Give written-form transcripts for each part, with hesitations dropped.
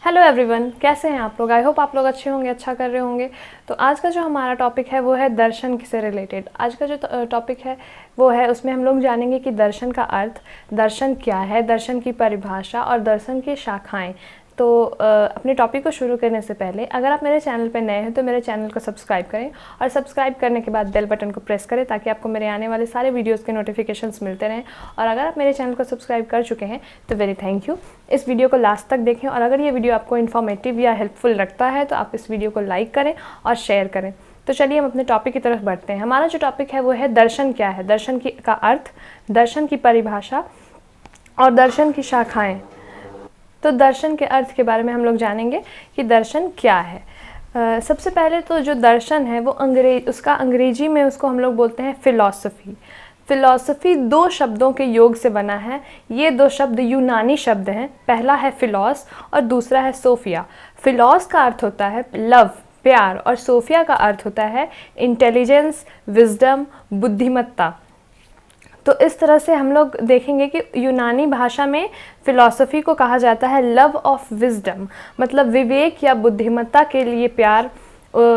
Hello everyone, कैसे हैं आप लोग। आई होप आप लोग अच्छे होंगे, अच्छा कर रहे होंगे। तो आज का जो हमारा टॉपिक है वो है दर्शन से रिलेटेड। आज का जो टॉपिक है वो है, उसमें हम लोग जानेंगे कि दर्शन का अर्थ, दर्शन क्या है, दर्शन की परिभाषा और दर्शन की शाखाएं। तो अपने टॉपिक को शुरू करने से पहले अगर आप मेरे चैनल पर नए हैं तो मेरे चैनल को सब्सक्राइब करें और सब्सक्राइब करने के बाद बेल बटन को प्रेस करें ताकि आपको मेरे आने वाले सारे वीडियोस के नोटिफिकेशंस मिलते रहें। और अगर आप मेरे चैनल को सब्सक्राइब कर चुके हैं तो वेरी थैंक यू। इस वीडियो को लास्ट तक देखें और अगर ये वीडियो आपको इन्फॉर्मेटिव या हेल्पफुल लगता है तो आप इस वीडियो को लाइक करें और शेयर करें। तो चलिए हम अपने टॉपिक की तरफ बढ़ते हैं। हमारा जो टॉपिक है वो है दर्शन क्या है, दर्शन का अर्थ, दर्शन की परिभाषा और दर्शन की शाखाएं। तो दर्शन के अर्थ के बारे में हम लोग जानेंगे कि दर्शन क्या है। सबसे पहले तो जो दर्शन है वो उसका अंग्रेजी में उसको हम लोग बोलते हैं फिलॉसफी। फिलॉसफी दो शब्दों के योग से बना है। ये दो शब्द यूनानी शब्द हैं। पहला है फिलॉस और दूसरा है सोफिया। फिलॉस का अर्थ होता है लव, प्यार, और सोफिया का अर्थ होता है इंटेलिजेंस, विजडम, बुद्धिमत्ता। तो इस तरह से हम लोग देखेंगे कि यूनानी भाषा में फिलॉसफी को कहा जाता है लव ऑफ विजडम, मतलब विवेक या बुद्धिमत्ता के लिए प्यार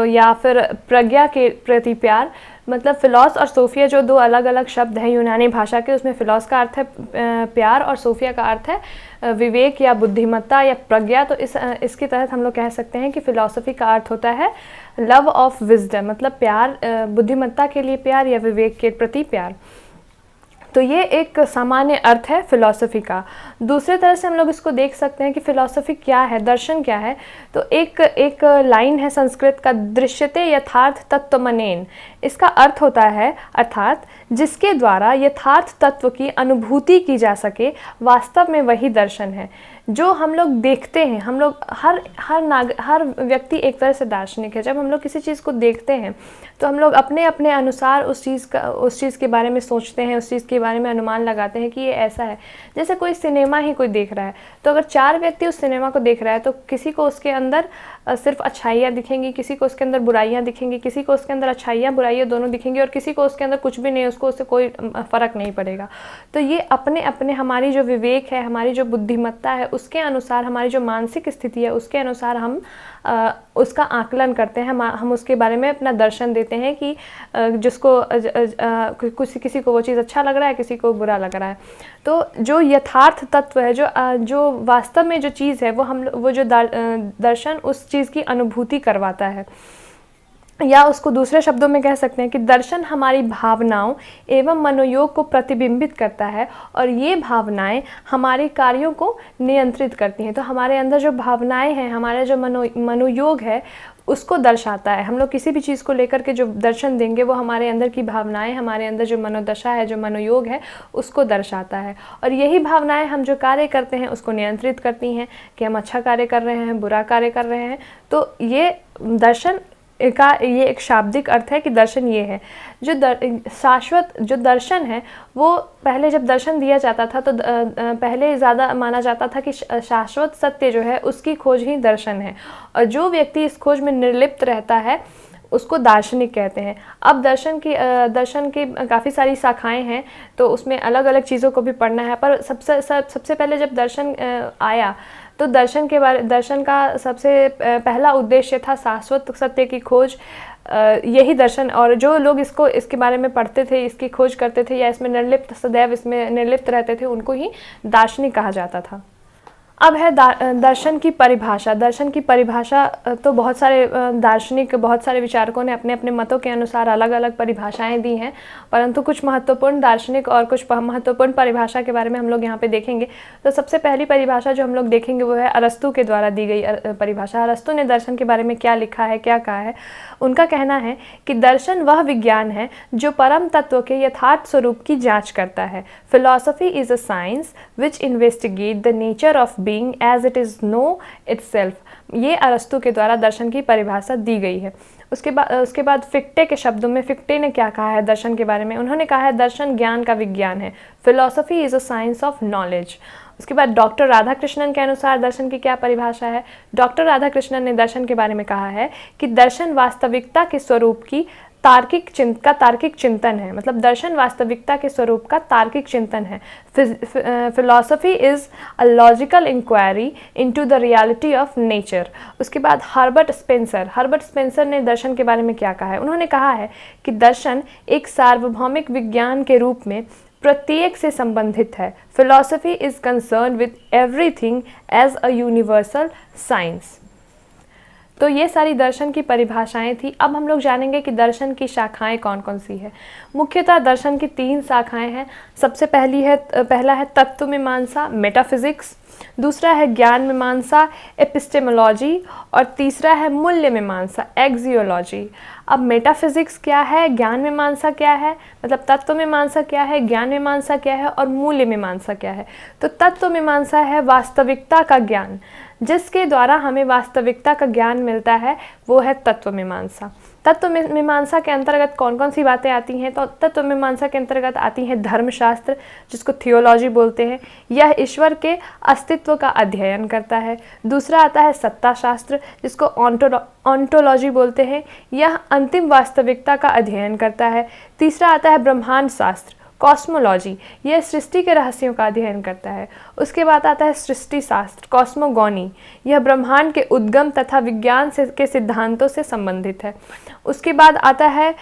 या फिर प्रज्ञा के प्रति प्यार। मतलब फिलॉस और सोफिया जो दो अलग अलग शब्द हैं यूनानी भाषा के, उसमें फिलॉस का अर्थ है प्यार और सोफिया का अर्थ है विवेक या बुद्धिमत्ता या प्रज्ञा। तो इसके तहत हम लोग कह सकते हैं कि फिलॉसफी का अर्थ होता है लव ऑफ विजडम, मतलब प्यार, बुद्धिमत्ता के लिए प्यार या विवेक के प्रति प्यार। तो ये एक सामान्य अर्थ है फिलॉसफी का। दूसरे तरह से हम लोग इसको देख सकते हैं कि फिलॉसफी क्या है, दर्शन क्या है। तो एक लाइन है संस्कृत का, दृश्यते यथार्थ तत्वमनेन। इसका अर्थ होता है अर्थात जिसके द्वारा यथार्थ तत्व की अनुभूति की जा सके, वास्तव में वही दर्शन है। जो हम लोग देखते हैं, हम लोग हर व्यक्ति एक तरह से दार्शनिक है। जब हम लोग किसी चीज़ को देखते हैं तो हम लोग अपने अपने अनुसार उस चीज़ के बारे में सोचते हैं, उस चीज़ के बारे में अनुमान लगाते हैं कि ये ऐसा है। जैसे कोई सिनेमा ही कोई देख रहा है, तो अगर 4 व्यक्ति उस सिनेमा को देख रहा है तो किसी को उसके अंदर सिर्फ अच्छाइयाँ दिखेंगी, किसी को उसके अंदर बुराइयाँ दिखेंगी, किसी को उसके अंदर अच्छाइयाँ बुराइयाँ दोनों दिखेंगी, और किसी को उसके अंदर कुछ भी नहीं, उसको उससे कोई फ़र्क नहीं पड़ेगा। तो ये अपने अपने हमारी जो विवेक है, हमारी जो बुद्धिमत्ता है, उसके अनुसार, हमारी जो मानसिक स्थिति है उसके अनुसार हम उसका आकलन करते हैं। हम उसके बारे में अपना दर्शन देते हैं कि जिसको किसी को वो चीज़ अच्छा लग रहा है, किसी को बुरा लग रहा है। तो जो यथार्थ तत्व है, जो वास्तव में जो चीज़ है, वो जो दर्शन उस चीज़ की अनुभूति करवाता है। या उसको दूसरे शब्दों में कह सकते हैं कि दर्शन हमारी भावनाओं एवं मनोयोग को प्रतिबिंबित करता है और ये भावनाएं हमारे कार्यों को नियंत्रित करती हैं। तो हमारे अंदर जो भावनाएं हैं, हमारा जो मनोयोग है, उसको दर्शाता है। हम लोग किसी भी चीज़ को लेकर के जो दर्शन देंगे वो हमारे अंदर की भावनाएं, हमारे अंदर जो मनोदशा है, जो मनोयोग है, उसको दर्शाता है। और यही भावनाएं हम जो कार्य करते हैं उसको नियंत्रित करती हैं कि हम अच्छा कार्य कर रहे हैं, बुरा कार्य कर रहे हैं। तो ये दर्शन का ये एक शाब्दिक अर्थ है कि दर्शन ये है। जो शाश्वत जो दर्शन है, वो पहले जब दर्शन दिया जाता था तो पहले ज़्यादा माना जाता था कि शाश्वत सत्य जो है उसकी खोज ही दर्शन है, और जो व्यक्ति इस खोज में निर्लिप्त रहता है उसको दार्शनिक कहते हैं। अब दर्शन की काफ़ी सारी शाखाएं हैं, तो उसमें अलग अलग चीज़ों को भी पढ़ना है। पर सबसे पहले जब दर्शन आया तो दर्शन का सबसे पहला उद्देश्य था शाश्वत सत्य की खोज। यही दर्शन, और जो लोग इसके बारे में पढ़ते थे, इसकी खोज करते थे या इसमें निर्लिप्त, सदैव इसमें निर्लिप्त रहते थे, उनको ही दार्शनिक कहा जाता था। अब है दर्शन की परिभाषा। दर्शन की परिभाषा तो बहुत सारे दार्शनिक, बहुत सारे विचारकों ने अपने अपने मतों के अनुसार अलग अलग परिभाषाएं दी हैं, परंतु कुछ महत्वपूर्ण दार्शनिक और कुछ महत्वपूर्ण परिभाषा के बारे में हम लोग यहाँ पे देखेंगे। तो सबसे पहली परिभाषा जो हम लोग देखेंगे वो है अरस्तू के द्वारा दी गई परिभाषा। अरस्तू ने दर्शन के बारे में क्या लिखा है, क्या कहा है। उनका कहना है कि दर्शन वह विज्ञान है जो परम तत्व के यथार्थ स्वरूप की जाँच करता है। Philosophy is a science which investigate the nature of being as it is know itself। ये अरस्तू के द्वारा दर्शन की परिभाषा दी गई है। उसके बाद फिक्टे के शब्दों में फिक्टे ने क्या कहा है दर्शन के बारे में। उन्होंने कहा है दर्शन ज्ञान का विज्ञान है। Philosophy is a science of knowledge. उसके बाद डॉक्टर राधाकृष्णन के अनुसार दर्शन की क्या परिभाषा है। डॉक्टर राधाकृष्णन ने दर्शन के बारे में कहा है कि दर्शन वास्तविकता के स्वरूप की तार्किक चिंतन है, मतलब दर्शन वास्तविकता के स्वरूप का तार्किक चिंतन है। Philosophy is a logical inquiry into the reality of nature. उसके बाद हर्बर्ट स्पेंसर ने दर्शन के बारे में क्या कहा है? उन्होंने कहा है कि दर्शन एक सार्वभौमिक विज्ञान के रूप में प्रत्येक से संबंधित है। Philosophy is concern with everything as a universal science. तो ये सारी दर्शन की परिभाषाएं थी। अब हम लोग जानेंगे कि दर्शन की शाखाएं कौन कौन सी है। मुख्यतः दर्शन की 3 शाखाएं हैं। सबसे पहला है तत्व मीमांसा, मेटाफिजिक्स। दूसरा है ज्ञान मीमांसा, एपिस्टेमोलॉजी। और तीसरा है मूल्य मीमांसा, एक्सियोलॉजी। अब मेटाफिजिक्स क्या है, ज्ञान मीमांसा क्या है, मतलब तत्व मीमांसा क्या है, ज्ञान मीमांसा क्या है और मूल्य मीमांसा क्या है। तो तत्व मीमांसा है वास्तविकता का ज्ञान, जिसके द्वारा हमें वास्तविकता का ज्ञान मिलता है, वो है तत्व मीमांसा। तत्व मीमांसा के अंतर्गत कौन कौन सी बातें आती हैं? तो तत्व मीमांसा के अंतर्गत आती हैं धर्मशास्त्र, जिसको थियोलॉजी बोलते हैं। यह ईश्वर के अस्तित्व का अध्ययन करता है। दूसरा आता है सत्ता शास्त्र, जिसको ऑन्टोलॉजी बोलते हैं। यह अंतिम वास्तविकता का अध्ययन करता है। तीसरा आता है ब्रह्मांड शास्त्र, कॉस्मोलॉजी। यह सृष्टि के रहस्यों का अध्ययन करता है। उसके बाद आता है सृष्टि शास्त्र, कॉस्मोगॉनी। यह ब्रह्मांड के उद्गम तथा विज्ञान के सिद्धांतों से संबंधित है। उसके बाद आता है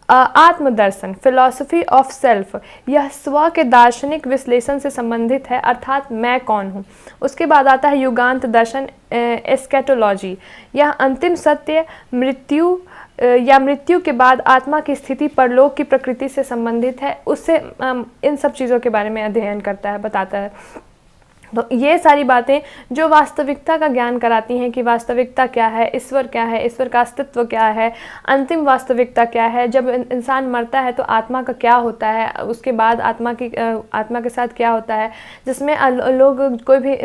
आत्मदर्शन, फिलॉसफी ऑफ सेल्फ। यह स्व के दार्शनिक विश्लेषण से संबंधित है, अर्थात मैं कौन हूँ। उसके बाद आता है युगांत दर्शन, एस्केटोलॉजी। यह अंतिम सत्य, मृत्यु के बाद आत्मा की स्थिति, परलोक की प्रकृति से संबंधित है। उससे इन सब चीज़ों के बारे में अध्ययन करता है, बताता है। तो ये सारी बातें जो वास्तविकता का ज्ञान कराती हैं कि वास्तविकता क्या है, ईश्वर क्या है, ईश्वर का अस्तित्व क्या है, अंतिम वास्तविकता क्या है, जब इंसान मरता है तो आत्मा का क्या होता है, उसके बाद आत्मा के साथ क्या होता है, जिसमें लोग, कोई भी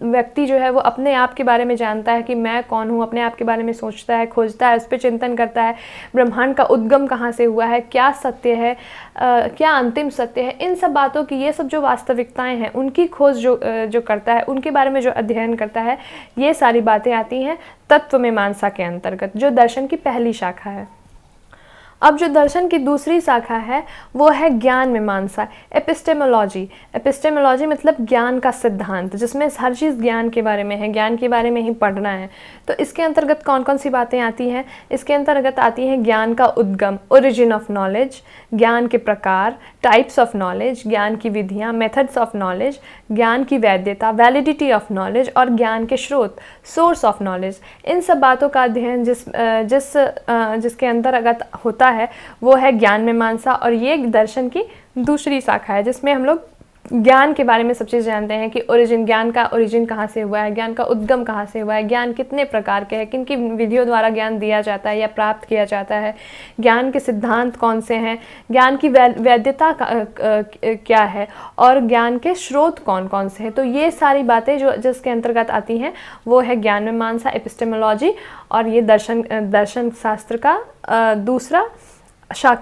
व्यक्ति जो है वो अपने आप के बारे में जानता है कि मैं कौन हूँ, अपने आप के बारे में सोचता है, खोजता है, उस पर चिंतन करता है। ब्रह्मांड का उद्गम कहाँ से हुआ है, क्या सत्य है, क्या अंतिम सत्य है, इन सब बातों की, ये सब जो वास्तविकताएं हैं उनकी खोज जो करता है, उनके बारे में जो अध्ययन करता है, ये सारी बातें आती हैं तत्व मीमांसा के अंतर्गत, जो दर्शन की पहली शाखा है। अब जो दर्शन की दूसरी शाखा है वो है ज्ञान मीमांसा, एपिस्टेमोलॉजी। एपिस्टेमोलॉजी मतलब ज्ञान का सिद्धांत, जिसमें हर चीज़ ज्ञान के बारे में है, ज्ञान के बारे में ही पढ़ना है। तो इसके अंतर्गत कौन कौन सी बातें आती हैं? इसके अंतर्गत आती हैं ज्ञान का उद्गम, ओरिजिन ऑफ नॉलेज, ज्ञान के प्रकार, टाइप्स ऑफ नॉलेज, ज्ञान की विधियाँ, मेथड्स ऑफ नॉलेज, ज्ञान की वैधता, वैलिडिटी ऑफ नॉलेज, और ज्ञान के स्रोत, सोर्स ऑफ नॉलेज। इन सब बातों का अध्ययन जिसके अंतर्गत होता है वो है ज्ञान मीमांसा। और ये दर्शन की दूसरी शाखा है, जिसमें हम लोग ज्ञान के बारे में सब चीज़ जानते हैं कि ज्ञान का ओरिजिन कहाँ से हुआ है, ज्ञान का उद्गम कहाँ से हुआ है, ज्ञान कितने प्रकार के हैं, किन की विधियों द्वारा ज्ञान दिया जाता है या प्राप्त किया जाता है, ज्ञान के सिद्धांत कौन से हैं, ज्ञान की वैधता क्या है, और ज्ञान के स्रोत कौन कौन से हैं। तो ये सारी बातें जो जिसके अंतर्गत आती हैं वो है ज्ञान मीमांसा, एपिस्टेमोलॉजी, और ये दर्शन शास्त्र का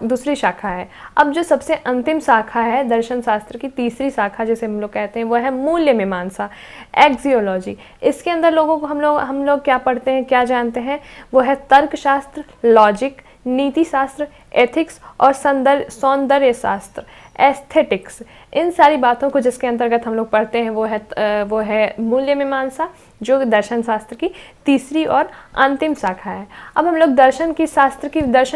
दूसरी शाखा है। अब जो सबसे अंतिम शाखा है दर्शन शास्त्र की, तीसरी शाखा जिसे हम लोग कहते हैं, वो है मूल्य मीमांसा, एक्सियोलॉजी। इसके अंदर हम लोग क्या पढ़ते हैं, क्या जानते हैं? वो है तर्कशास्त्र, लॉजिक, नीति शास्त्र, एथिक्स और सौंदर्य शास्त्र, एस्थेटिक्स। इन सारी बातों को जिसके अंतर्गत हम लोग पढ़ते हैं वो है मूल्य मीमांसा, जो दर्शन शास्त्र की तीसरी और अंतिम शाखा है। अब हम लोग दर्शन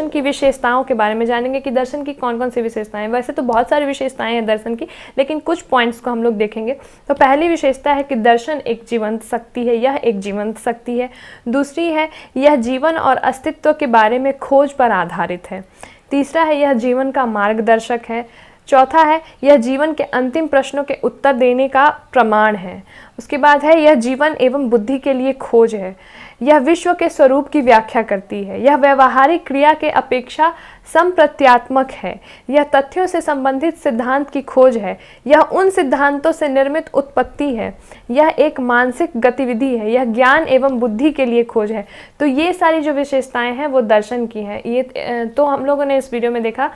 की विशेषताओं के बारे में जानेंगे कि दर्शन की कौन कौन सी विशेषताएं हैं। वैसे तो बहुत सारी विशेषताएं हैं दर्शन की, लेकिन कुछ पॉइंट्स को हम लोग देखेंगे। तो पहली विशेषता है कि दर्शन एक जीवंत शक्ति है, यह एक जीवंत शक्ति है। दूसरी है यह जीवन और अस्तित्व के बारे में खोज पर आधारित है। तीसरा है यह जीवन का मार्गदर्शक है। चौथा है यह जीवन के अंतिम प्रश्नों के उत्तर देने का प्रमाण है। उसके बाद है यह जीवन एवं बुद्धि के लिए खोज है। यह विश्व के स्वरूप की व्याख्या करती है। यह व्यवहारिक क्रिया के अपेक्षा संप्रत्यात्मक है। यह तथ्यों से संबंधित सिद्धांत की खोज है। यह उन सिद्धांतों से निर्मित उत्पत्ति है। यह एक मानसिक गतिविधि है। यह ज्ञान एवं बुद्धि के लिए खोज है। तो ये सारी जो विशेषताएं हैं वो दर्शन की हैं। ये तो हम लोगों ने इस वीडियो में देखा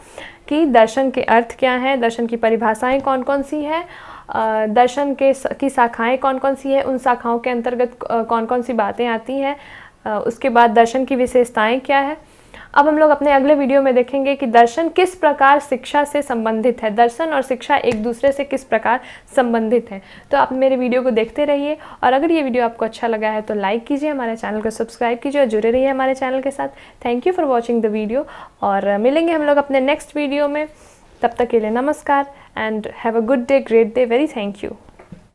कि दर्शन के अर्थ क्या हैं, दर्शन की परिभाषाएं कौन कौन सी हैं, दर्शन की शाखाएं कौन कौन सी है, उन शाखाओं के अंतर्गत कौन कौन सी बातें आती हैं, उसके बाद दर्शन की विशेषताएं क्या है। अब हम लोग अपने अगले वीडियो में देखेंगे कि दर्शन किस प्रकार शिक्षा से संबंधित है, दर्शन और शिक्षा एक दूसरे से किस प्रकार संबंधित हैं। तो आप मेरे वीडियो को देखते रहिए, और अगर ये वीडियो आपको अच्छा लगा है तो लाइक कीजिए, हमारे चैनल को सब्सक्राइब कीजिए और जुड़े रहिए हमारे चैनल के साथ। Thank you for watching the video, और मिलेंगे हम लोग अपने नेक्स्ट वीडियो में। तब तक के लिए नमस्कार and have a good day, great day, very thank you.